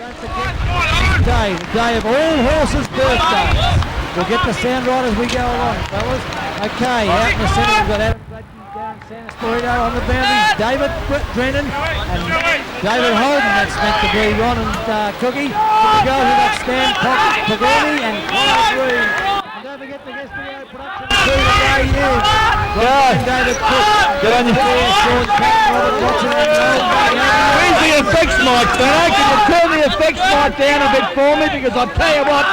Don't forget Dave. Day of all horses' birthdays. We'll get the sound right as we go along, fellas. Okay, out in the centre we've got Adam Gladkey, Darren Sanastorino on the boundaries, David Drennan and David Holden. That's meant to be Ron and Cookie. The girls with that Stan Pagani and Connor Green. And don't forget the guest video production crew today is David Cook. Get on your feet. Sean Patton, Robert Watson and Where's the effects mic, Dano? Can you turn the effects mic down a bit for me? Because I'll tell you what,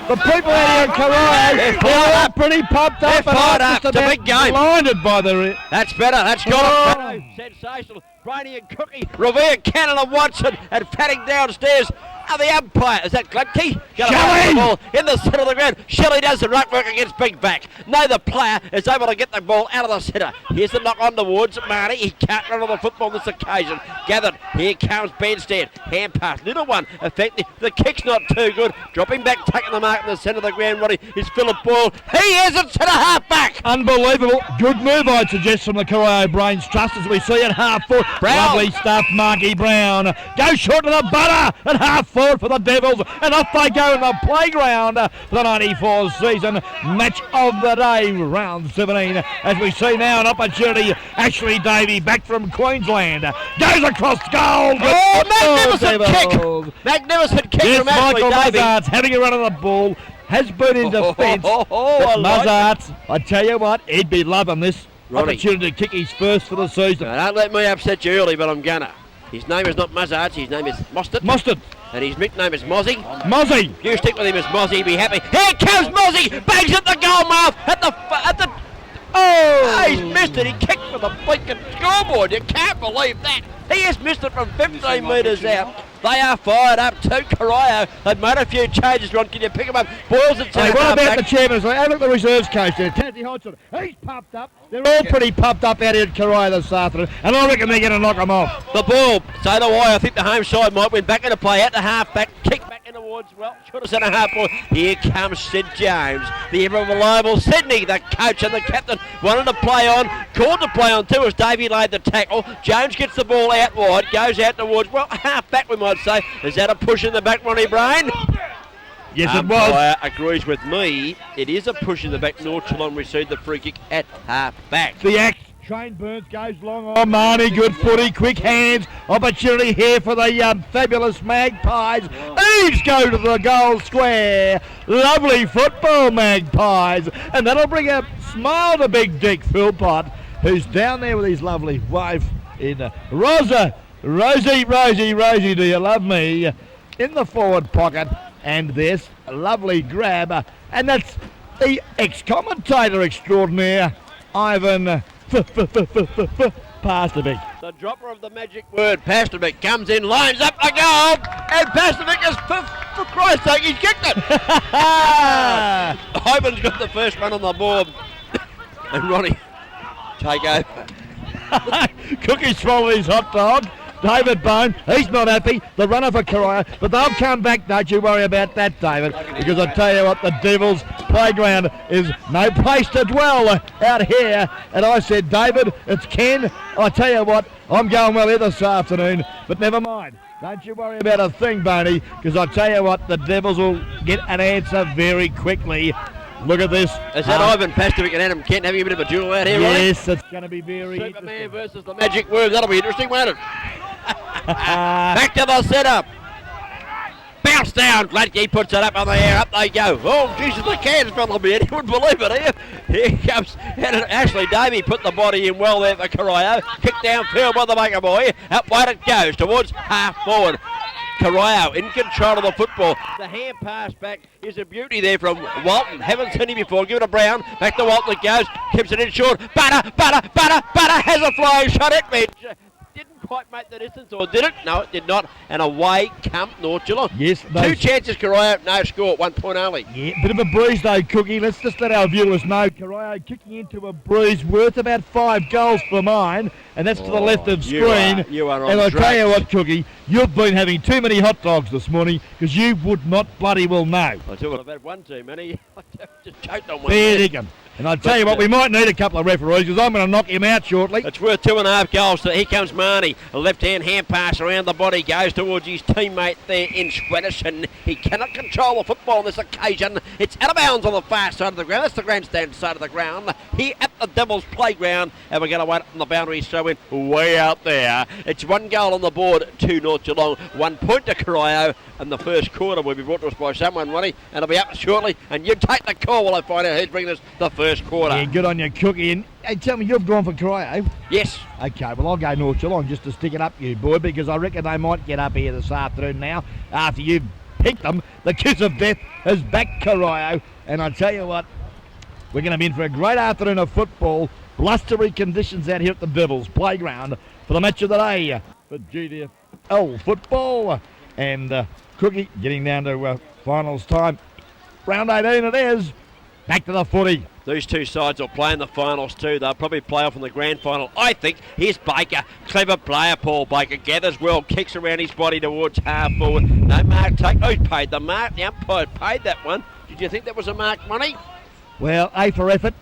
the people out here in Corio, they're all pretty pumped up. They're fired up. It's a big game. Blinded by the... That's better. That's got it. Sensational. Brainy and Cookie. Revere, Cannon and Watson and patting downstairs. The umpire, is that Gladkey? Shelley! The ball in the centre of the ground. Shelley does the right work against Big Back. No, the player is able to get the ball out of the centre. Here's the knock on towards Marnie. He can't run on the football on this occasion. Gathered. Here comes Benstead. Hand pass. Little one. Effective. The kick's not too good. Dropping back, taking the mark in the centre of the ground. Roddy is Philip Boyle. He is at centre half back. Unbelievable. Good move, I'd suggest, from the Corio Brains Trust as we see at half forward. Brown. Lovely stuff, Marky Brown. Go short to the butter at half forward for the Devils, and off they go in the playground for the 94 season match of the day, round 17. As we see now an opportunity, Ashley Davey back from Queensland goes across goal. Oh, magnificent kick! Magnificent kick Yes, from Ashley Michael Davey. Muzzards having a run on the ball, has been in defence. But Muzzards, I tell you what, he'd be loving this Ronnie. opportunity to kick his first for the season. Now, don't let me upset you early, but I'm gonna. His name is not Muzzards, his name is Mostert. And his nickname is Mozzie. Mozzie! You stick with him as Mozzie, be happy. Here comes Mozzie! Bangs at the goal mouth! At the... Oh! He's missed it. He kicked for the blinking scoreboard. You can't believe that. He has missed it from 15 metres out. They are fired up to Corio. They've made a few changes, Ron. Can you pick them up? Boyles at centre. What about the chairman? Have a look at the reserves coach there, Tansy Hodgson. He's pumped up. They're all pretty pumped up out here at Corio this afternoon, and I reckon they're going to knock them off. The ball, so do I. I think the home side might win. Back into play, out the half back, kick back in towards, well, short of centre half ball. Here comes Sid James, the ever reliable Sydney, the coach and the captain, wanted to play on, called to play on too as Davey laid the tackle. James gets the ball out wide, goes out towards, well, half back we might say. Is that a push in the back, Ronnie Brain? Yes, it was. Agrees with me. It is a push in the back. North Geelong received the free kick at half back. The axe. Shane Burns goes long on Marnie. Good footy, quick hands. Opportunity here for the fabulous Magpies. Eves go to the goal square. Lovely football, Magpies. And that'll bring a smile to Big Dick Philpott, who's down there with his lovely wife in Rosie, do you love me? In the forward pocket. And this lovely grab, and that's the ex-commentator extraordinaire, Ivan Pastovic. The dropper of the magic word, Pastovic, comes in, lines up the goal, and Pastovic is, for Christ's sake, he's kicked it. Ivan's got the first one on the board, and Ronnie, take over. Cookie swallowed his hot dog. David Bone, he's not happy. The runner for Corio, but they'll come back. Don't you worry about that, David, because I tell you what, the Devils' playground is no place to dwell out here. And I said, David, it's Ken. I tell you what, I'm going well here this afternoon, but never mind. Don't you worry about a thing, Boney, because I tell you what, the Devils will get an answer very quickly. Look at this. Is that Ivan Pastovic and Adam Kent having a bit of a duel out here, Ronnie? Yes, it's going to be very Superman versus the magic word. That'll be interesting, won't it? Back to the setup. Bounce down. Gladkey puts it up on the air. Up they go. Oh, Jesus, the cans fell a bit. You wouldn't believe it here. Here comes Ashley Davey. Put the body in well there for Corio. Kick downfield by the Maker boy. Up wide it goes towards half forward. Corio in control of the football. The hand pass back is a beauty there from Walton. Haven't seen him before. Give it to Brown. Back to Walton it goes. Keeps it in short. Butter has a flying shot at Midge. Didn't quite make the distance, or did it? No, it did not. And away come North Geelong. Yes. Two chances, Corio, no score, 1 point only. Yeah, bit of a breeze though, Cookie. Let's just let our viewers know. Corio kicking into a breeze worth about 5 goals for mine, and that's to the left of screen. You are on And I drugs. tell you what, Cookie, you've been having too many hot dogs this morning, because you would not bloody well know. I tell you what, I've had one too many. I just choked on one. Fair dinkum. And I tell you what, we might need a couple of referees because I'm going to knock him out shortly. It's worth 2.5 goals. So here comes Marnie. A left-hand hand pass around the body. Goes towards his teammate there in Squedison. He cannot control the football on this occasion. It's out of bounds on the far side of the ground. That's the grandstand side of the ground. Here at the Devils playground. And we're going to wait on the boundary throw in way out there. It's 1 goal on the board to North Geelong. 1 point to Corio. And the first quarter will be brought to us by someone, Ronnie. And it'll be up shortly. And you take the call while I find out who's bringing us the first quarter. Yeah, good on you, Cookie. And hey, tell me, you've gone for Corio? Yes. Okay, well, I'll go North Geelong just to stick it up you, boy, because I reckon they might get up here this afternoon now after you've picked them. The kiss of death has backed Corio. And I tell you what, we're going to be in for a great afternoon of football. Blustery conditions out here at the Devils playground for the match of the day for GDFL football. And Cookie getting down to finals time. Round 18 it is. Back to the footy. These two sides will play in the finals too. They'll probably play off in the grand final, I think. Here's Baker. Clever player, Paul Baker. Gathers well, kicks around his body towards half forward. No mark take. Oh, he paid the mark. The umpire paid that one. Did you think that was a mark, Money? Well, A for effort.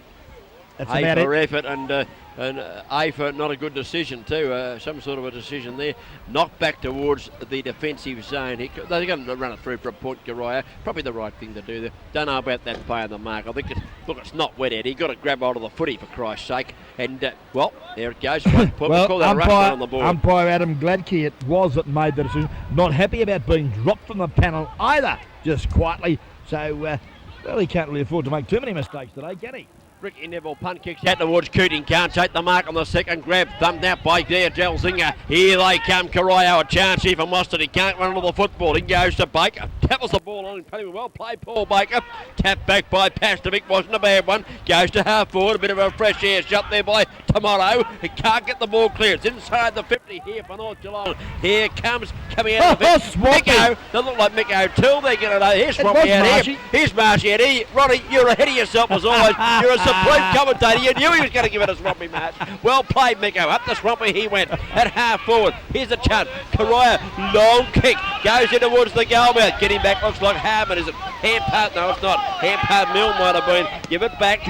That's A about for it. effort and A for not a good decision too. Some sort of a decision there. Knocked back towards the defensive zone. They're going to run it through for a point, Corio. Probably the right thing to do there. Don't know about that play on the mark. I think it's not wet out. He got to grab hold of the footy for Christ's sake. And well, there it goes. One point. Well, We'll call that a rush on the board. umpire Adam Gladkey, it was that made the decision. Not happy about being dropped from the panel either. Just quietly. So well, he can't really afford to make too many mistakes today, can he? Ricky Neville punt kicks out towards Cooting. Can't take the mark on the second grab. Thumbed out by there, Gelsinger. Here they come. Corio, a chance here for Mustard. He can't run into the football. He goes to Baker. Tapples the ball on him. Pretty well played, Paul Baker. Tapped back by Pastovic. Wasn't a bad one. Goes to half forward. A bit of a fresh air shot there by Tomorrow. He can't get the ball clear. It's inside the 50 here for North Geelong. Here comes, coming out of the bench. Micko. They look like Micko till they get it over. Here's Swampy out here. Here's Marshy out here. Ronnie, you're ahead of yourself as always. You're a supreme commentator. You knew he was going to give it a Swampy match. Well played, Micko. Up the Swampy he went at half forward. Here's a chance. Corio, long kick. Goes in towards the goal mouth. Getting back looks like Harman. Is it Hampart? No, it's not. Hampart Mill might have been. Give it back.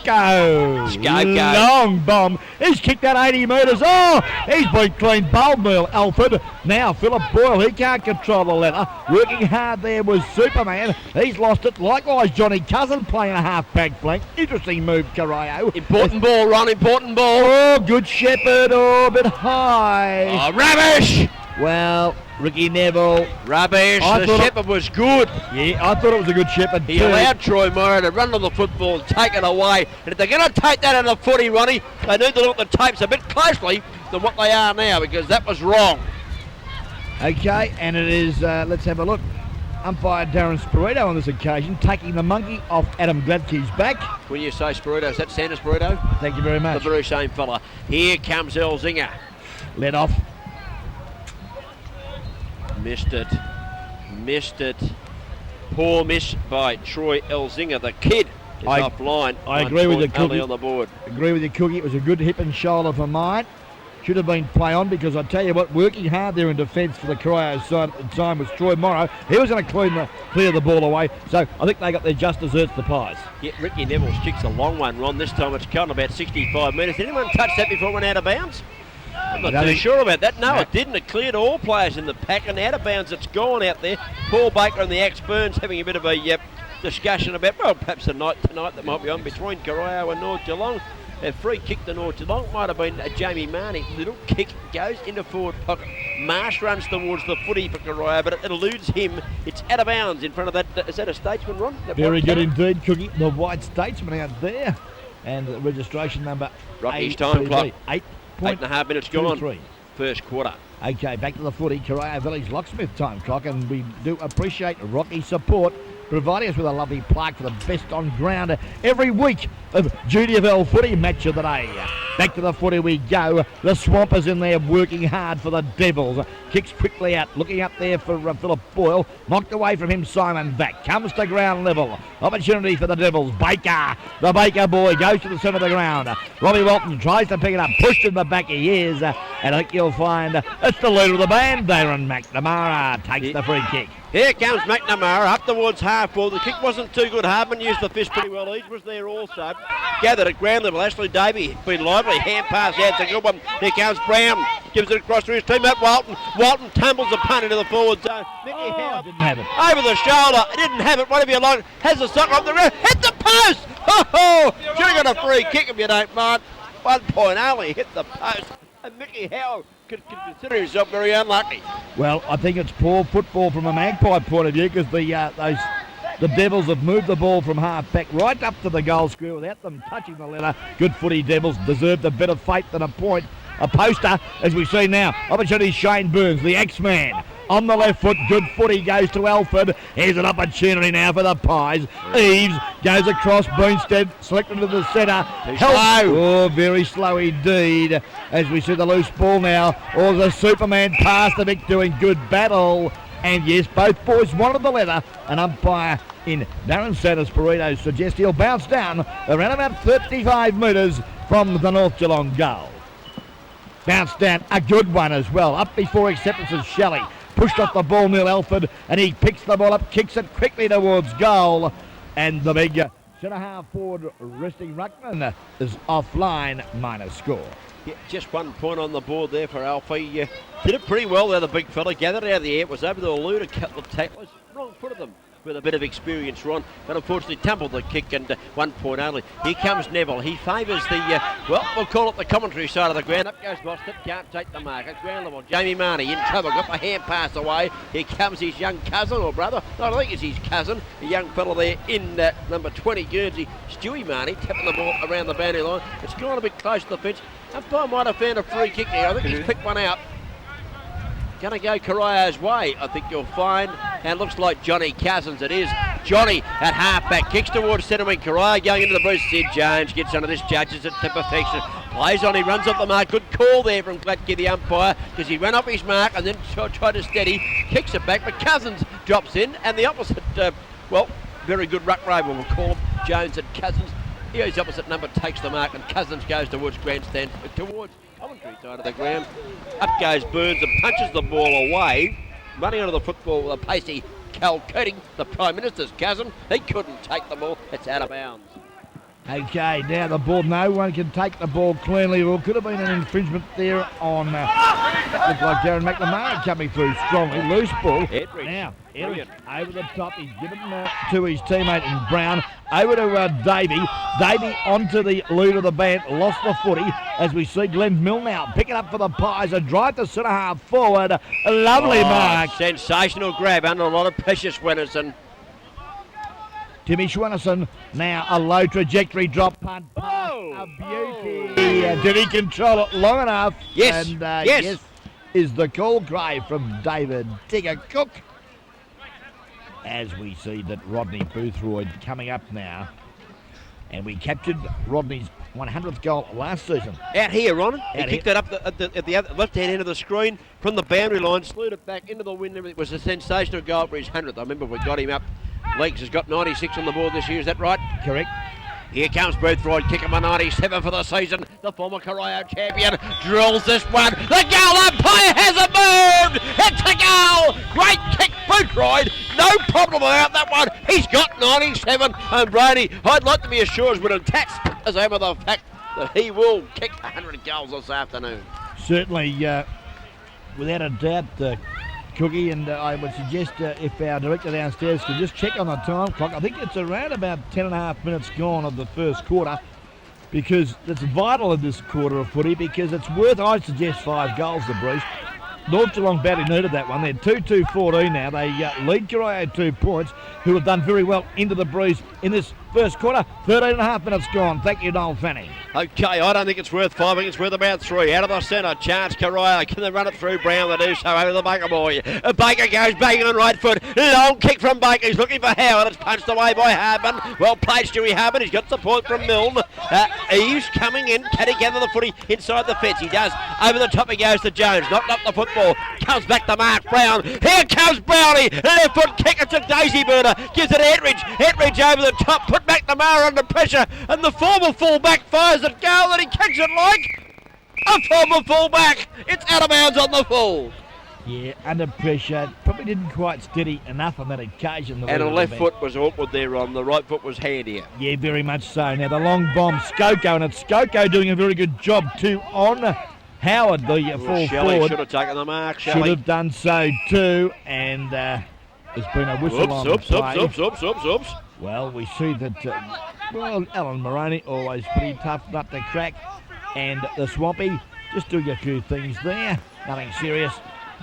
Go. Long bomb. He's kicked that 80 metres. Oh, he's been clean bowled, Alfred. Now Philip Boyle, he can't control the letter. Working hard there was Superman. He's lost it. Likewise, Johnny Cousin playing a half-back flank. Interesting move, Corio. Important ball, Ron. Important ball. Oh, good Shepherd. Oh, a bit high. Oh, rubbish. Well, Ricky Neville. Rubbish. The Shepherd was good. Yeah, I thought it was a good Shepherd. He allowed Troy Moore to run to the football and take it away. And if they're going to take that out of the footy, Ronnie, they need to look at the tapes a bit closely than what they are now, because that was wrong. Okay, and it is, let's have a look. Umpire Darren Spirito on this occasion, taking the monkey off Adam Gladkey's back. When you say Spirito, is that Santa Spirito? Thank you very much. The very same fella. Here comes Elzinger. Let off. Missed it. Poor miss by Troy Elzinger. The kid is offline. I agree with you, Cookie. On the board. Agree with you, Cookie. It was a good hip and shoulder for mine. Should have been play on, because I tell you what, working hard there in defence for the Corio side at the time was Troy Morrow. He was going to clear the ball away, so I think they got their just desserts, the Pies. Yeah, Ricky Neville's kick's a long one, Ron. This time it's gone about 65 metres. Did anyone touch that before it went out of bounds? I'm not too sure about that. No, it didn't. It cleared all players in the pack, and out of bounds it's gone out there. Paul Baker and the Axe Burns having a bit of a discussion about, well, perhaps a night tonight that might be on between Corio and North Geelong. A free kick to North Geelong might have been a Jamie Marnie. Little kick goes into forward pocket. Marsh runs towards the footy for Corio, but it eludes him. It's out of bounds in front of that. Is that a Statesman, Ron? Very good indeed, Cookie. The white Statesman out there. And the registration number. Rocky's time clock. 8.5 minutes gone. 3. First quarter. Okay, back to the footy. Corio Village Locksmith time clock, and we do appreciate Rocky's support, providing us with a lovely plaque for the best on ground every week of GDFL footy match of the day. Back to the footy we go. The Swampers in there working hard for the Devils. Kicks quickly out, looking up there for Philip Boyle. Knocked away from him, Simon Back. Comes to ground level. Opportunity for the Devils. Baker. The Baker boy goes to the centre of the ground. Robbie Walton tries to pick it up. Pushed in the back he is. And I think you'll find it's the leader of the band, Darren McNamara, takes the free kick. Here comes McNamara up towards half half forward. The kick wasn't too good. Hardman used the fist pretty well. Eads was there also. Gathered at ground level. Ashley Davey been lively. Hand pass. Yeah, it's a good one. Here comes Brown. Gives it across to his teammate Walton. Walton tumbles the punt into the forward zone. Mickey Howard Didn't have it. over the shoulder. Didn't have it. Whatever you like. Has the sock off the roof. Hit the post. Oh, should have got a free kick if you don't mind. 1 point only. Hit the post. And Mickey Howard could consider himself very unlucky. Well, I think it's poor football from a Magpie point of view because the Devils have moved the ball from half back right up to the goal square without them touching the leather. Good footy Devils deserved a bit of fate than a point. A poster, as we see now. Opportunity Shane Burns, the X-Man. On the left foot, good footy goes to Alford. Here's an opportunity now for the Pies. Eves goes across, Boonstead selected to the centre. Oh, very slow indeed. As we see the loose ball now. Oh, the Superman pass to Vic doing good battle. And yes, both boys wanted the leather. An umpire in Darren Santos Burrito suggests he'll bounce down around about 35 metres from the North Geelong goal. Bounced down, a good one as well. Up before acceptance is Shelley. Pushed off the ball, Neil Alford, and he picks the ball up, kicks it quickly towards goal. And the big centre-half forward resting ruckman is offline, minus score. Yeah, just 1 point on the board there for Alfie. Did it pretty well there, the big fella. Gathered out of the air, was able to elude a couple of tacklers. Wrong foot of them with a bit of experience, Ron. But unfortunately tumbled the kick and 1 point only. Here comes Neville. He favours the, well, we'll call it the commentary side of the ground. Up goes Boston. Can't take the mark. At ground level, Jamie Marnie in trouble. Got the hand pass away. Here comes his young cousin or brother. No, I think it's his cousin. A young fella there in number 20, Guernsey. Stewie Marnie tapping the ball around the boundary line. It's gone a bit close to the pitch. Umpire might have found a free kick there. I think he's picked one out. Going to go Corio's way, I think you'll find. And looks like Johnny Cousins it is. Johnny at half-back, kicks towards centre wing. Corio going into the Bruce. Sid Jones gets under this, judges it to perfection. Plays on, he runs off the mark. Good call there from Gladkey, the umpire, because he ran off his mark and then tried to steady. Kicks it back, but Cousins drops in. And the opposite, well, very good ruck rover, we'll call him, Jones and Cousins. Here his opposite number takes the mark and Cousins goes towards grandstand, towards commentary side of the ground. Up goes Burns and punches the ball away. Running onto the football with a pacey Cal Keating, the Prime Minister's cousin. He couldn't take the ball. It's out of bounds. Okay, now the ball, no one can take the ball cleanly. Well, could have been an infringement there on, that looked like Darren McNamara coming through strongly. Loose ball. Edridge. Now, Edridge over the top. He's given to his teammate in Brown. Over to Davey. Davey onto the lead of the band. Lost the footy as we see Glenn Mill now picking up for the Pies. A drive to centre half forward. A lovely mark. Sensational grab under a lot of pressure, Swennerson. Timmy Schwennerson now a low trajectory drop punt. A beauty. Did he control it long enough? Yes. And yes is the call cry from David Digger Cook. As we see that Rodney Boothroyd coming up now. And we captured Rodney's 100th goal last season. Out here, Ron. He kicked it up at the left-hand end of the screen from the boundary line, slewed it back into the wind. It was a sensational goal for his 100th. I remember we got him up. Leaks has got 96 on the board this year, is that right? Correct. Here comes Boothroyd, kicking by 97 for the season. The former Corio champion drills this one. The goal umpire has it moved. It's a goal. Great kick, Boothroyd. No problem about that one. He's got 97. And Brady, I'd like to be assured with a tax as over the fact that he will kick 100 goals this afternoon. Certainly, without a doubt, Cookie, and I would suggest if our director downstairs could just check on the time clock. I think it's around about 10.5 minutes gone of the first quarter, because it's vital in this quarter of footy, because it's worth, I'd suggest, 5 goals to Bruce. North Geelong badly needed that one. They're 2-2-14 now. They lead Corio 2 points, who have done very well into the breeze in this first quarter. 13.5 minutes gone. Thank you, Noel Fanning. Okay, I don't think it's worth 5. I think it's worth about 3. Out of the centre, chance Corio. Can they run it through Brown? They do so over the Baker boy. Baker goes banging on right foot. Long kick from Baker. He's looking for Howard. It's punched away by Hardman. Well played, Stewie Hardman. He's got support from Milne. Eves coming in. Can he gather the footy inside the fence? He does. Over the top he goes to Jones. Knocked up the football. Comes back to Mark Brown. Here comes Brownie. Left foot kick. It's a daisy burner. Gives it to Etridge. Etridge over the top. Put back to Mara under pressure. And the former fullback fires at goal. And he kicks it like a former fullback. It's out of bounds on the full. Yeah, under pressure. Probably didn't quite steady enough on that occasion. The And the leader left back. foot was awkward there, Ron. The right foot was handier. Yeah, very much so. Now the long bomb, Skoko, and it's Skoko doing a very good job too on Howard, the full Shelley forward. should have taken the mark, Should Shelley. have done so too, and there's been a whistle on the play. Oops. Well, we see that, Alan Moroney, always pretty tough nut to crack, and the Swampy just doing a few things there. Nothing serious.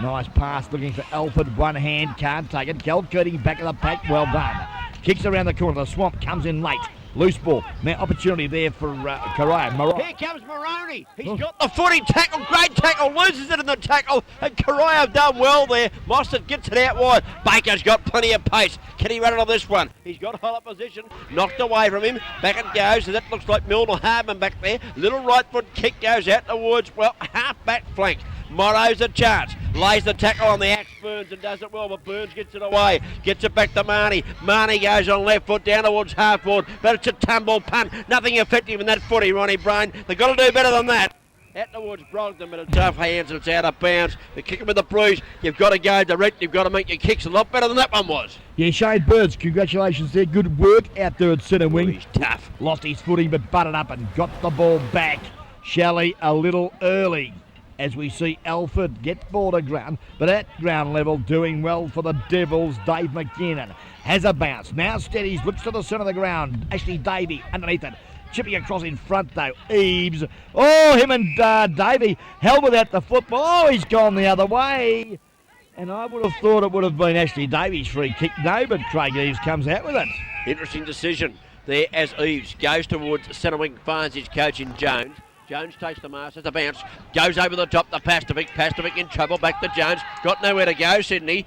Nice pass looking for Alford. One hand, can't take it. Kel Curdy back of the pack. Well done. Kicks around the corner. The Swamp comes in late. Loose ball. Now opportunity there for Corio. Here comes Moroney. He's got the footy. Tackle. Great tackle. Loses it in the tackle. And Corio done well there. Mostert gets it out wide. Baker's got plenty of pace. Can he run it on this one? He's got hold up position. Knocked away from him. Back it goes. And that looks like Milner Hardman back there. Little right foot kick goes out towards, well, half back flank. Morrow's a chance. Lays the tackle on the axe, Burns, and does it well, but Burns gets it away. Gets it back to Marnie. Marnie goes on left foot down towards half forward, but it's a tumble punt. Nothing effective in that footy, Ronnie Brain. They've got to do better than that. Out towards Brogden, but it's tough hands and it's out of bounds. They kick him with the bruise. You've got to go direct. You've got to make your kicks a lot better than that one was. Yeah, Shane Burns, congratulations there. Good work out there at centre wing. He's tough. Lost his footing, but butted up and got the ball back. Shelley a little early, as we see Alford get ball to ground, but at ground level doing well for the Devils. Dave McKinnon has a bounce. Now steadies, looks to the centre of the ground. Ashley Davey underneath it. Chipping across in front though, Eves. Oh, him and Davey held without the football. Oh, he's gone the other way. And I would have thought it would have been Ashley Davies' free kick. No, but Craig Eves comes out with it. Interesting decision there as Eves goes towards centre wing, finds his coach in Jones. Jones takes the mark, it's a bounce, goes over the top to Pastovic. Pastovic in trouble, back to Jones, got nowhere to go. Sydney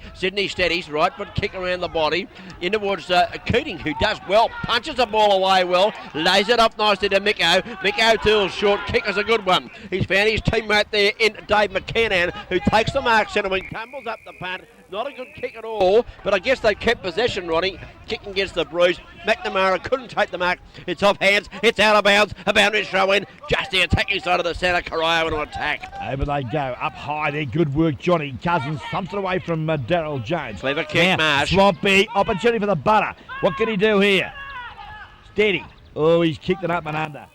steadies, right foot kick around the body, in towards Keating, who does well, punches the ball away well, lays it up nicely to Micko. Micko Tools, short kick is a good one. He's found his teammate there in Dave McKinnon, who takes the mark, centre wing, tumbles up the punt. Not a good kick at all, but I guess they kept possession, Ronnie. Kicking against the bruise. McNamara couldn't take the mark. It's off hands. It's out of bounds. A boundary throw in. Just the attacking side of the centre. Corio into attack. Over they go. Up high there. Good work, Johnny Cousins. Thumps it away from Daryl Jones. Clever kick, Marsh. Swampy. Opportunity for the butter. What can he do here? Steady. Oh, he's kicked it up and under.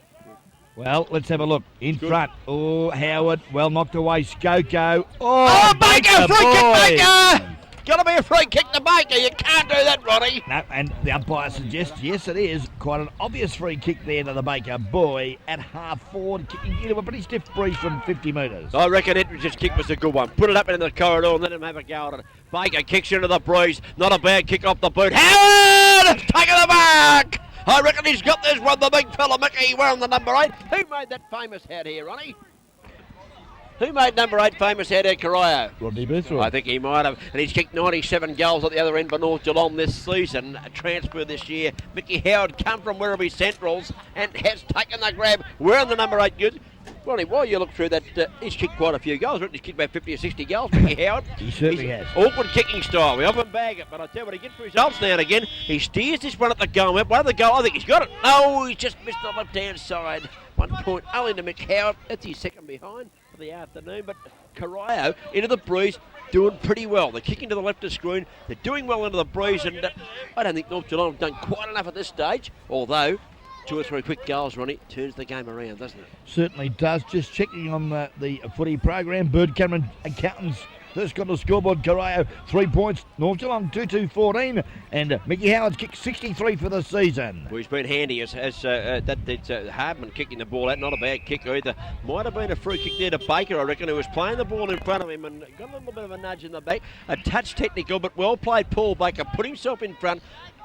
Well, let's have a look. In front. Oh, Howard. Well knocked away. Skoko. Oh, Baker! Free kick, Baker! Got to be a free kick to Baker. You can't do that, Ronnie. No, and the umpire suggests, yes, it is. Quite an obvious free kick there to the Baker boy at half forward, kicking into a pretty stiff breeze from 50 metres. I reckon Ettridge's kick was a good one. Put it up into the corridor and let him have a go at it. Baker kicks into the breeze. Not a bad kick off the boot. Howard! Taking the mark! I reckon he's got this one, the big fella Mickey wearing the number 8. Who made that famous hat here, Ronnie? Who made number 8 famous out of Corio? Rodney Boothroyd. I think he might have. And he's kicked 97 goals at the other end for North Geelong this season. A transfer this year. Mickey Howard come from Werribee Centrals and has taken the grab. Wearing the number 8 goods. Ronnie, while you look through that, he's kicked quite a few goals. He's kicked about 50 or 60 goals, Mickey Howard. He certainly has. Awkward kicking style. We often bag it, but I tell you what, he gets results now and again. He steers this one at the goal. One of the goal, I think he's got it. No, he's just missed the left-hand side. 1 point only to Mick Howard. That's his second behind for the afternoon. But Corio into the breeze, doing pretty well. They're kicking to the left of screen. They're doing well into the breeze, and I don't think North Geelong have done quite enough at this stage, although 2 or 3 quick goals, Ronnie, turns the game around, doesn't it? Certainly does. Just checking on the footy program. Bird Cameron Accountants first got the scoreboard. Corio 3 points. North Geelong 2-2-14. And Mickey Howard's kicked 63 for the season. Well, he's been handy as Hardman kicking the ball out. Not a bad kick either. Might have been a free kick there to Baker, I reckon, who was playing the ball in front of him and got a little bit of a nudge in the back. A touch technical, but well played. Paul Baker put himself in front,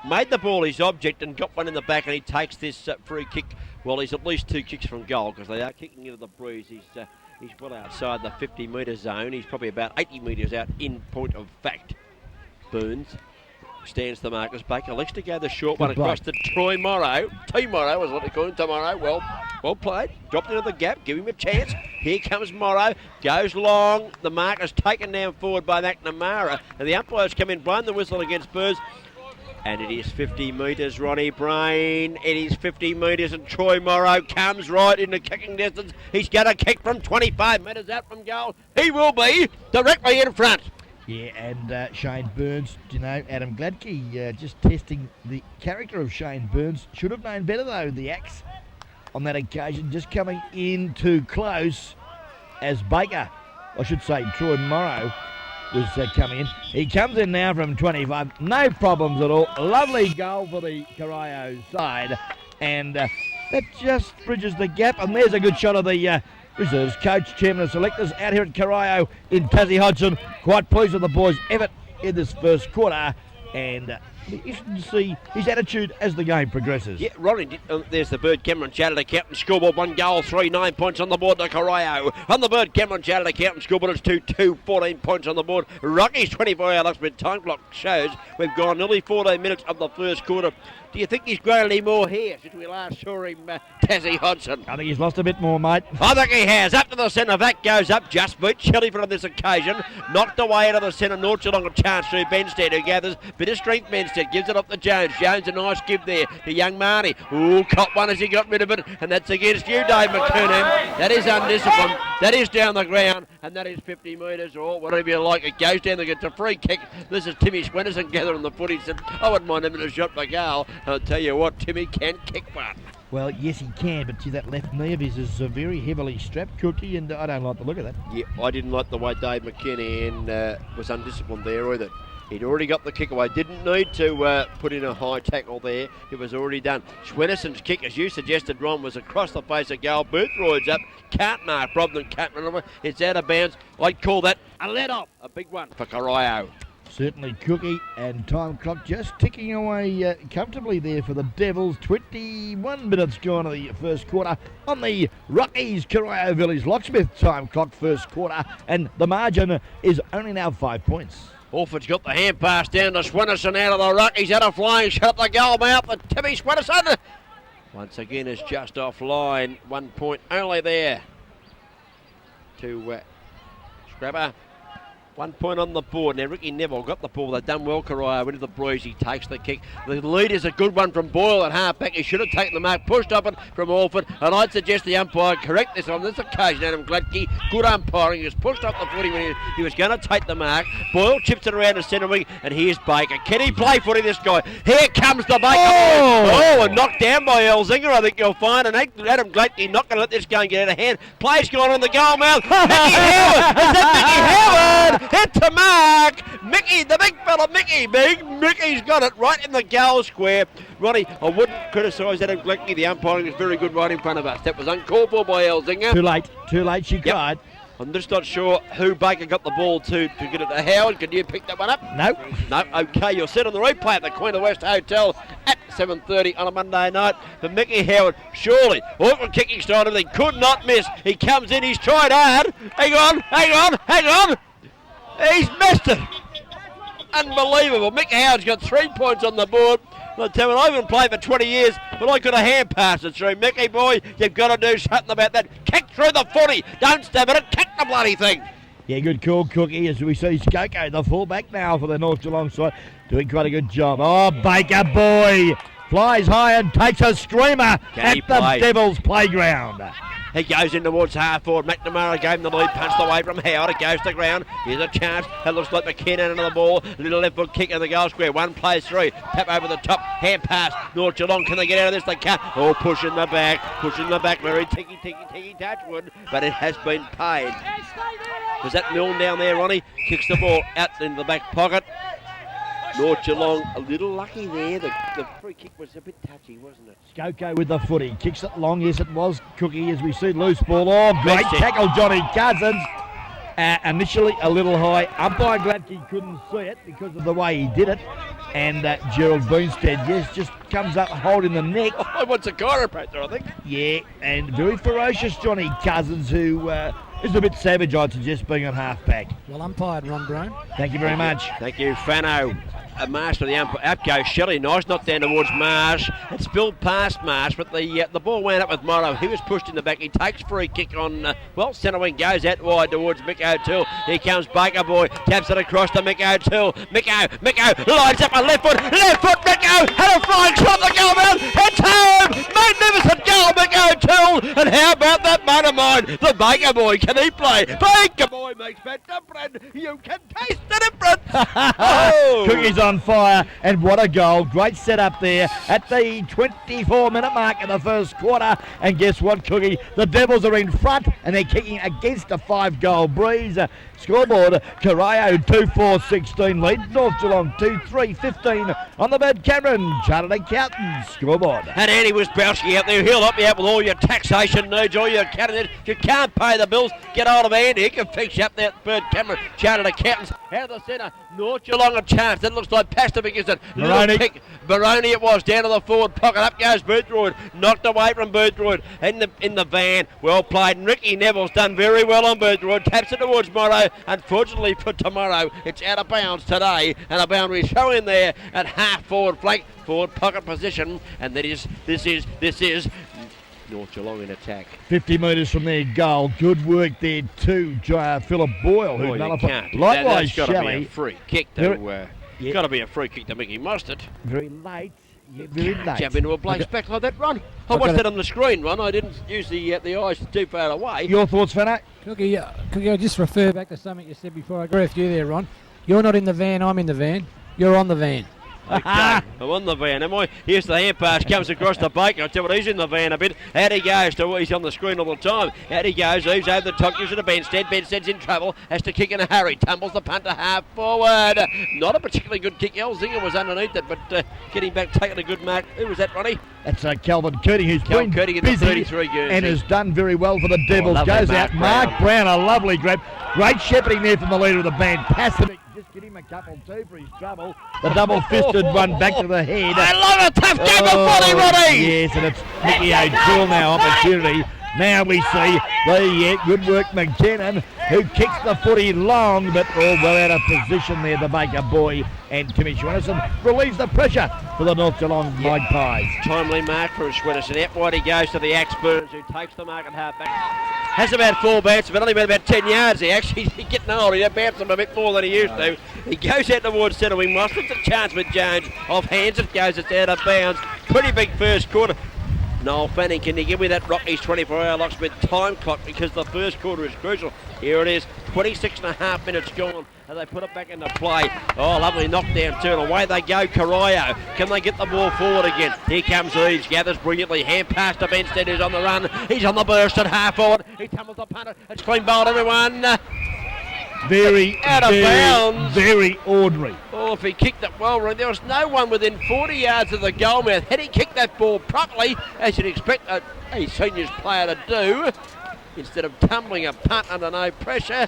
made the ball his object and got one in the back, and he takes this free kick. Well, he's at least 2 kicks from goal because they are kicking into the breeze. He's well outside the 50-metre zone. He's probably about 80 metres out in point of fact. Burns stands the mark as Baker lets to go the short one across to Troy Morrow. T-Morrow is what they call him, tomorrow. Well played. Dropped into the gap. Give him a chance. Here comes Morrow. Goes long. The mark is taken down forward by McNamara. And the umpires come in, blown the whistle against Burns. And it is 50 metres, Ronnie Brain. It is 50 metres, and Troy Morrow comes right into kicking distance. He's going to kick from 25 metres out from goal. He will be directly in front. Yeah, and Shane Burns, you know, Adam Gladkey just testing the character of Shane Burns. Should have known better, though, the axe on that occasion, just coming in too close as Baker, I should say Troy Morrow, was coming in. He comes in now from 25, no problems at all. Lovely goal for the Corio side, and that just bridges the gap. And there's a good shot of the reserves coach, chairman of selectors out here at Corio in Tassie Hodgson. Quite pleased with the boys' effort in this first quarter, and interesting to see his attitude as the game progresses. Yeah, Ronnie, there's the Bird Cameron Chartered Accountant scoreboard. 1 goal, 3, 9 points on the board to Corio. On the Bird Cameron Chartered Accountant scoreboard, it's 2-2, 14 points on the board. Rocky's 24-hour lucksmith time clock shows we've gone nearly 14 minutes of the first quarter. Do you think he's grown any more hair since we last saw him, Tassie Hodgson? I think he's lost a bit more, mate. I think he has. Up to the centre. That goes up. Just beat Chellyford on this occasion. Knocked away out of the centre. North Geelong a chance through Benstead, who gathers. Bit of strength, Benstead. Gives it up to Jones. Jones a nice give there to young Marnie. Ooh, caught one as he got rid of it. And that's against you, Dave McKernan. That is undisciplined. That is down the ground. And that is 50 metres or whatever you like. It goes down. It's a free kick. This is Timmy Swinnerson gathering the footage. I wouldn't mind having a shot for goal. I'll tell you what, Timmy can kick one. Well, yes, he can, but that left knee of his is very heavily strapped, Cookie, and I don't like the look of that. Yeah, I didn't like the way Dave McKinnon was undisciplined there either. He'd already got the kick away. Didn't need to put in a high tackle there. It was already done. Schwennison's kick, as you suggested, Ron, was across the face of goal. Boothroyd's up. Can't mark. Brobden can't run over. It's out of bounds. I'd call that a let-off. A big one for Corio. Certainly, Cookie, and time clock just ticking away comfortably there for the Devils. 21 minutes gone of the first quarter on the Rockies Corio Village Locksmith time clock first quarter, and the margin is only now 5 points. Orford's got the hand pass down to Swinnerson out of the ruck. He's had a flying shot up the goal mouth for Timmy Swinnerson. Once again, is just offline. 1 point only there to Scrapper. 1 point on the board. Now, Ricky Neville got the ball. They've done well, Corio. Into the breeze. He takes the kick. The lead is a good one from Boyle at half-back. He should have taken the mark. Pushed up it from Orford. And I'd suggest the umpire correct this on this occasion. Adam Gladkey, good umpiring. He was pushed up the footy when he was going to take the mark. Boyle chips it around the centre wing. And here's Baker. Can he play footy, this guy? Here comes the Baker. Oh, and knocked down by Elzinger, I think you'll find. And Adam Gladkey not going to let this game get out of hand. Play's gone on the goal mouth. Mickey Howard. Is that Mickey Howard? Hit to mark. Mickey, the big fella, Mickey. Mickey's got it right in the goal square. Ronnie, I wouldn't criticise Adam Gladkey. The umpiring is very good right in front of us. That was uncalled for by Elzinger. Too late, she cried. I'm just not sure who Baker got the ball to get it to Howard. Can you pick that one up? No. No, okay, you're set on the replay at the Queen of the West Hotel at 7:30 on a Monday night. But Mickey Howard, surely, awkward kicking style, and he could not miss. He comes in, he's tried hard. Hang on. He's missed it. Unbelievable. Mickey Howard's got 3 points on the board. I'll tell you, I haven't played for 20 years, but I could have hand passed it through. Mickey boy, you've got to do something about that. Kick through the footy. Don't stab at it. Kick the bloody thing. Yeah, good call, Cookie, as we see Skoko, the fullback now for the North Geelong side, doing quite a good job. Oh, Baker boy flies high and takes a screamer at the Devils playground. He goes in towards half forward. McNamara gave him the lead, punched away from Howard. It goes to the ground. Here's a chance. It looks like McKinnon into the ball. Little left foot kick in the goal square. One plays through. Tap over the top. Hand pass. North Geelong. Can they get out of this? They can't. Oh, pushing the back. Very ticky, Touchwood. But it has been paid. Was that Milne down there, Ronnie? Kicks the ball out into the back pocket. North Geelong a little lucky there. The free kick was a bit touchy, wasn't it? Skoko with the footy. Kicks it long. Yes, it was, Cookie, as we see loose ball. Oh, great tackle, Johnny Cousins. Initially a little high. Umpire Gladkey couldn't see it because of the way he did it. And Gerald Boonstead, yes, just comes up holding the neck. Oh, what's a chiropractor, I think. Yeah, and very ferocious Johnny Cousins, who is a bit savage, I'd suggest, being on half-back. Well umpired, Ron Brown. Thank you very much. Thank you, Fano. Marsh to the up goes Shelley. Nice knock down towards Marsh. It spilled past Marsh, but the ball went up with Morrow. He was pushed in the back. He takes free kick on, centre wing, goes out wide towards Mick O'Toole. Here comes Baker Boy, taps it across to Mick O'Toole. Micko lines up a left foot, Micko had a flying shot to goal mouth. It's home! Magnificent goal, Mick O'Toole. And how about that man of mine, the Baker Boy? Can he play? Baker Boy makes that different. You can taste the difference. Oh. Cookie's on fire, and what a goal. Great setup there at the 24-minute mark in the first quarter. And guess what, Cookie? The Devils are in front, and they're kicking against a 5-goal breeze. Scoreboard, Corio 2-4-16 lead, North Geelong 2-3-15 on the Bird Cameron Chartered Accountant scoreboard. And Andy was bouncing out there. He'll help you out with all your taxation needs, all your accounting. If you can't pay the bills, get hold of Andy. He can fix you up there at Bird Cameron Chartered Accountants. Out of the centre, North Geelong a chance. That looks like Pastovic, is it? Baroni it was, down to the forward pocket. Up goes Boothroyd, knocked away from Boothroyd in the van. Well played. And Ricky Neville's done very well on Boothroyd. Taps it towards Morrow. Unfortunately for tomorrow, it's out of bounds today, and a boundary showing there at half forward flank, forward pocket position, and this is North Geelong in attack. 50 metres from their goal. Good work there too, Philip Boyle, who nullified. Likewise, Shelley. Got to be a free kick to. Got to be a free kick to Mickey Mustard. Very late. Yeah, very late. Jump into a Blake's back like that, Ron. I watched that on the screen, Ron. I didn't use the eyes too far away. Your thoughts, Fano? Cookie, I'll just refer back to something you said before. I agree with you there, Ron. You're not in the van, I'm in the van. You're on the van. Okay, I'm on the van, am I? Here's the hand pass, comes across the Baker. I'll tell you what, he's in the van a bit. Out he goes, he's on the screen all the time. Out he goes, he's over the top, gives it to Benstead. Benstead's in trouble, has to kick in a hurry. Tumbles the punt to half forward. Not a particularly good kick. Elzinger was underneath it, but getting back, taking a good mark. Who was that, Ronnie? That's Calvin Curdy, who's been busy in the 33 and has done very well for the Devils. Goes out, Mark Brown, a lovely grab. Great shepherding there from the leader of the band, Pastovic. Just get him a couple too for his trouble. The double-fisted one back to the head. I love a tough game of volley, Ronnie! Yes, and it's Mickey O'Toole now, opportunity. Now we see the good work McKinnon, who kicks the footy long, but all well out of position there, the Baker Boy. And Timmy Schwennison relieves the pressure for the North Geelong Magpies. Timely mark for Schwennison. Out wide he goes to the Axe Burns, who takes the mark at half back. Has about 4 bounces, but only about 10 yards. He's getting old. He bounces him a bit more than he used to. He goes out towards centre wing. Mossman's a chance with Jones. Off hands it goes. It's out of bounds. Pretty big first quarter. Noel Fanning, can you give me that Rockies 24-hour locksmith time clock, because the first quarter is crucial. Here it is, 26.5 minutes gone, and they put it back into play. Oh, lovely knockdown turn. Away they go, Corio. Can they get the ball forward again? Here comes Eaves, gathers brilliantly. Hand pass to Benstead, who's on the run. He's on the burst at half forward. He tumbles the punter. It's clean bowled, everyone. Very, out of bounds. Very ordinary. Oh, if he kicked it well, there was no one within 40 yards of the goal mouth. Had he kicked that ball properly, as you'd expect a seniors player to do, instead of tumbling a punt under no pressure,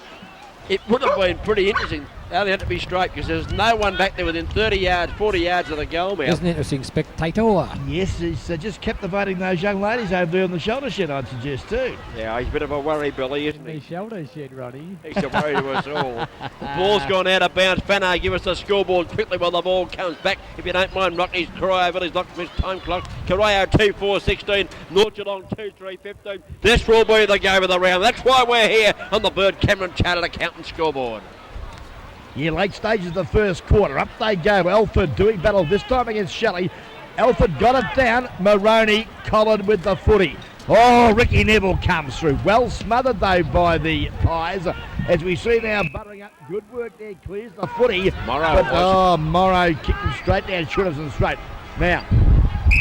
it would have been pretty interesting. They only had to be straight, because there's no one back there within 30 yards, 40 yards of the goal mouth. Isn't it interesting, spectator? Yes, he's just captivating those young ladies over there on the shoulder shed, I'd suggest too. Yeah, he's a bit of a worry, Billy, isn't he? Shoulder shed, Ronnie. He's a worry to us all. The ball's gone out of bounds. Fano, give us the scoreboard quickly while the ball comes back. If you don't mind, Rockies, Corio Village locked his time clock. Corio 2-4-16, North Geelong 2-3-15. This will be the game of the round. That's why we're here on the Bird Cameron Chartered Accountant scoreboard. Yeah, late stages of the first quarter. Up they go. Alford doing battle this time against Shelley. Alford got it down. Maroney collared with the footy. Oh, Ricky Neville comes through. Well smothered though by the Pies. As we see now buttering up. Good work there. Clears the footy. Morrow kicking straight down. Schwennison straight. Now,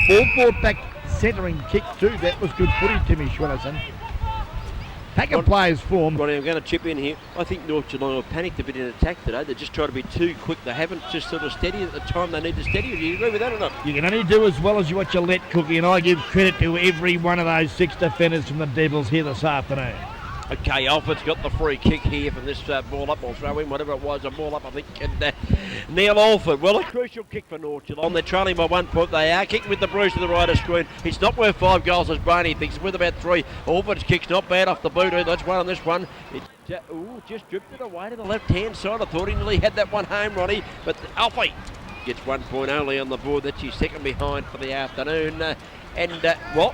ball brought back centering kick too. That was good footy, Timmy Schwennison. Pack of players form. Ronnie, I'm going to chip in here. I think North Geelong have panicked a bit in attack today. They just try to be too quick. They haven't just sort of steadied at the time they need to steady. Do you agree with that or not? You can only do as well as what you let, Cookie, and I give credit to every one of those 6 defenders from the Devils here this afternoon. Okay, Alford's got the free kick here from this ball up, or throw in, whatever it was, a ball up, I think. And Neil Alford, well, a crucial kick for North Geelong. They're trailing by 1 point. They are kicking with the bruise to the right of screen. It's not worth 5 goals, as Barney thinks. It's worth about 3. Alford's kick's not bad off the boot. That's one on this one. It just drifted away to the left-hand side. I thought he nearly had that one home, Ronnie. But Alfie gets 1 point only on the board. That's his second behind for the afternoon.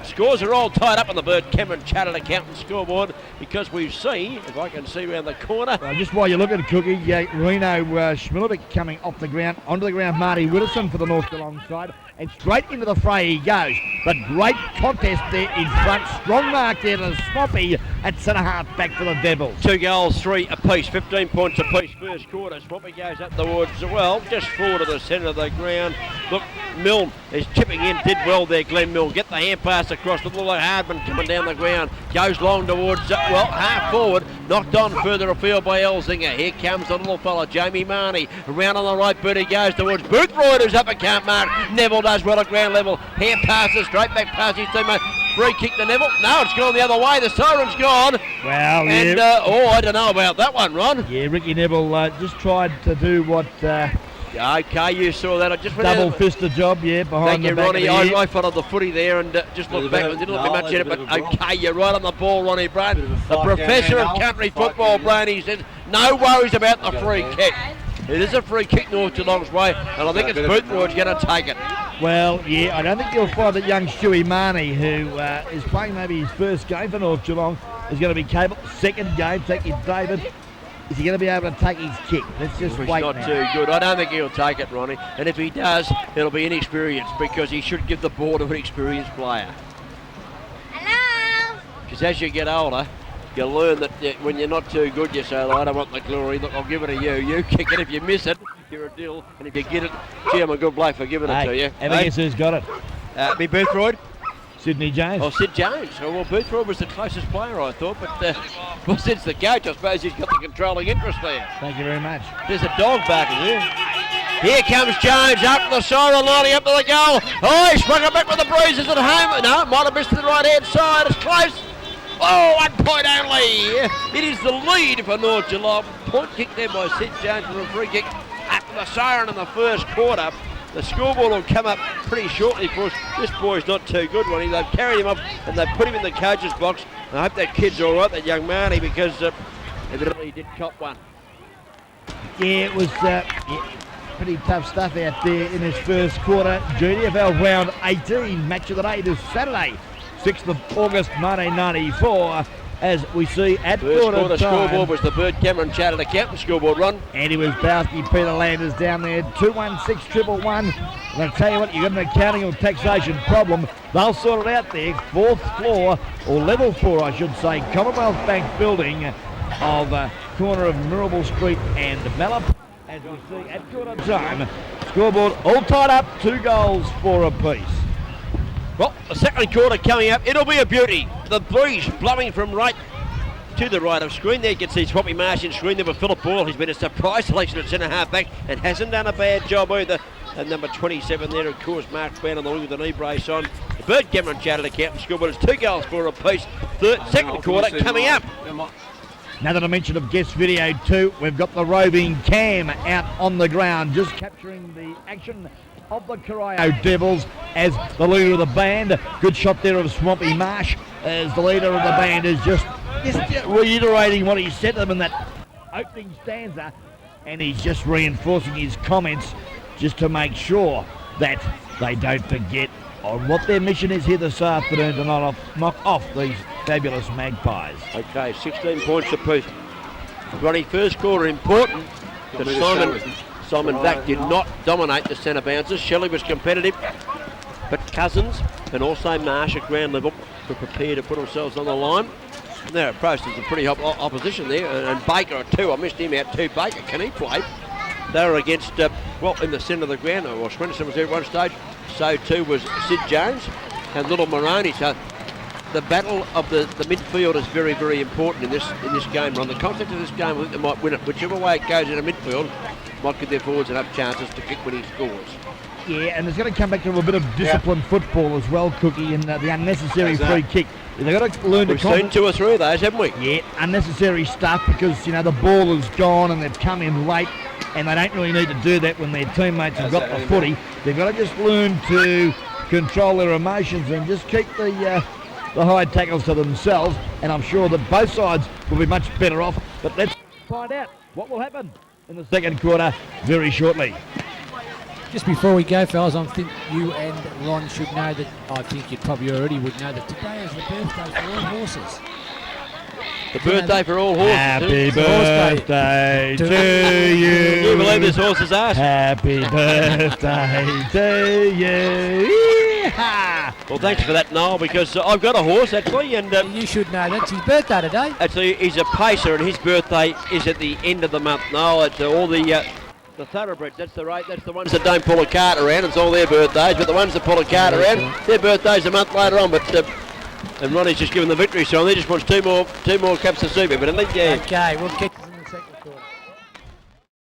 Scores are all tied up on the Bert Cameron Chartered Accountant scoreboard because we see, if I can see around the corner. Well, just while you look at Cookie, Reno Schmilovic coming off the ground, onto the ground, Marty Widdowson for the North Geelong side, and straight into the fray he goes. But great contest there in front, strong mark there to Swampy at centre half back for the Devils. 2 goals, 3 apiece, 15 points apiece first quarter. Swampy goes up towards, just forward to the centre of the ground. Look, Milne is chipping in, did well there, Glenn Milne. Get the hand pass across, with little Hardman coming down the ground. Goes long towards, half forward, knocked on further afield by Elzinger. Here comes the little fella, Jamie Marnie. Around on the right boot he goes towards Boothroyd, who's up at can't mark. Neville does well at ground level. Hand passes straight back past his teammate. Free kick to Neville. No, it's gone the other way. The siren's gone. Well, and, I don't know about that one, Ron. Yeah, Ricky Neville just tried to do what... okay, you saw that. I just went double-fisted job, behind the back Ronnie. of the head. I followed the footy there and just looked back. There didn't look much in it, but okay, you're right on the ball, Ronnie Brown. The professor of country football, Brown, he says, no worries about the free kick. It is a free kick North Geelong's way, and I think it's Boothroyd's going to take it. Well, I don't think you'll find that young Stewie Marnie, who is playing maybe his first game for North Geelong, is going to be capable. Second game, taking David. Is he going to be able to take his kick? Let's just wait. He's not too good. I don't think he'll take it, Ronnie. And if he does, it'll be inexperienced because he should give the ball to an experienced player. Hello? Because as you get older, you learn that when you're not too good, you say, I don't want the glory. Look, I'll give it to you. You kick it. If you miss it, you're a dill. And if you get it, gee, I'm a good bloke for giving it to you. And guess who's got it? Be Boothroyd. Sydney Jones. Oh, Sid Jones. Oh, well, Boothroyd was the closest player, I thought. But Sid's the coach. I suppose he's got the controlling interest there. Thank you very much. There's a dog barking here. Here comes Jones up to the siren, lining up to the goal. Oh, he sprung it back with the breezes at home. No, might have missed to the right-hand side. It's close. Oh, 1 point only. It is the lead for North Geelong. Point kick there by Sid Jones for a free kick after the siren in the first quarter. The scoreboard will come up pretty shortly for us. This boy's not too good, Ronnie. They've carried him up and they've put him in the coach's box. I hope that kid's all right, that young Marnie, because evidently he did cop one. Yeah, it was pretty tough stuff out there in this first quarter. GDFL round 18, match of the day this Saturday, 6th of August 1994. As we see at quarter time. Scoreboard was the Bert Cameron Chartered Accountant scoreboard, Ron. Andy Wazbowski, Peter Landers down there, 216-111. And I'll tell you what, you've got an accounting or taxation problem. They'll sort it out there. 4th floor, or level 4, I should say, Commonwealth Bank building of corner of Mirabel Street and Mallup. As we see at quarter time, scoreboard all tied up, 2 goals for apiece. Well, the second quarter coming up, it'll be a beauty. The breeze blowing from right to the right of screen. There you can see Swampy Marsh in screen there with Philip Boyle. He's been a surprise selection at centre half back and hasn't done a bad job either. And number 27 there, of course, Mark Brown on the wing with the knee brace on. The Bert Cameron Chartered Accountant scoreboard is 2 goals for apiece. Second quarter coming up. Another dimension of guest video too. We've got the roving Cam out on the ground, just capturing the action of the Corio Devils as the leader of the band. Good shot there of Swampy Marsh as the leader of the band is just reiterating what he said to them in that opening stanza, and he's just reinforcing his comments just to make sure that they don't forget on what their mission is here this afternoon to knock off these fabulous Magpies. Okay, 16 points apiece. Ronnie, first quarter important. Simon Vack did not dominate the centre bouncers. Shelley was competitive, but Cousins and also Marsh at ground level were prepared to put themselves on the line. And they're approached as a pretty opposition there. And Baker at 2, I missed him out too. Baker, can he play? They were against, in the centre of the ground. Well, Swinnerton was there at one stage. So too was Sid Jones and Little Moroney. So the battle of the midfield is very, very important in this game, Ron. The concept of this game, I think they might win it. Whichever way it goes in the midfield, might give their forwards enough chances to kick winning scores. Yeah, and there's going to come back to a bit of disciplined football as well, Cookie, and the unnecessary free kick. They've got to learn We've seen 2 or 3 of those, haven't we? Yeah, unnecessary stuff because, the ball is gone and they've come in late, and they don't really need to do that when their teammates have got the footy. They've got to just learn to control their emotions and just keep the high tackles to themselves, and I'm sure that both sides will be much better off. But let's find out what will happen in the second quarter very shortly. Just before we go, fellas, I think you and Ron should know that, I think you probably already would know that today is the birthday for all horses. The birthday for all horses. Happy birthday to you. Can you believe this horse's ass? Happy birthday to you. Yeehaw. Well, thanks for that, Noel, because I've got a horse, actually, and You should know that's his birthday today. actually he's a pacer, and his birthday is at the end of the month, Noel. It's all the thoroughbreds, that's the ones that don't pull a cart around, it's all their birthdays, but the ones that pull a cart around, their birthday's a month later on, but and Ronnie's just given the victory song. He just wants two more cups of soup, evidently. Yeah. Okay, we'll catch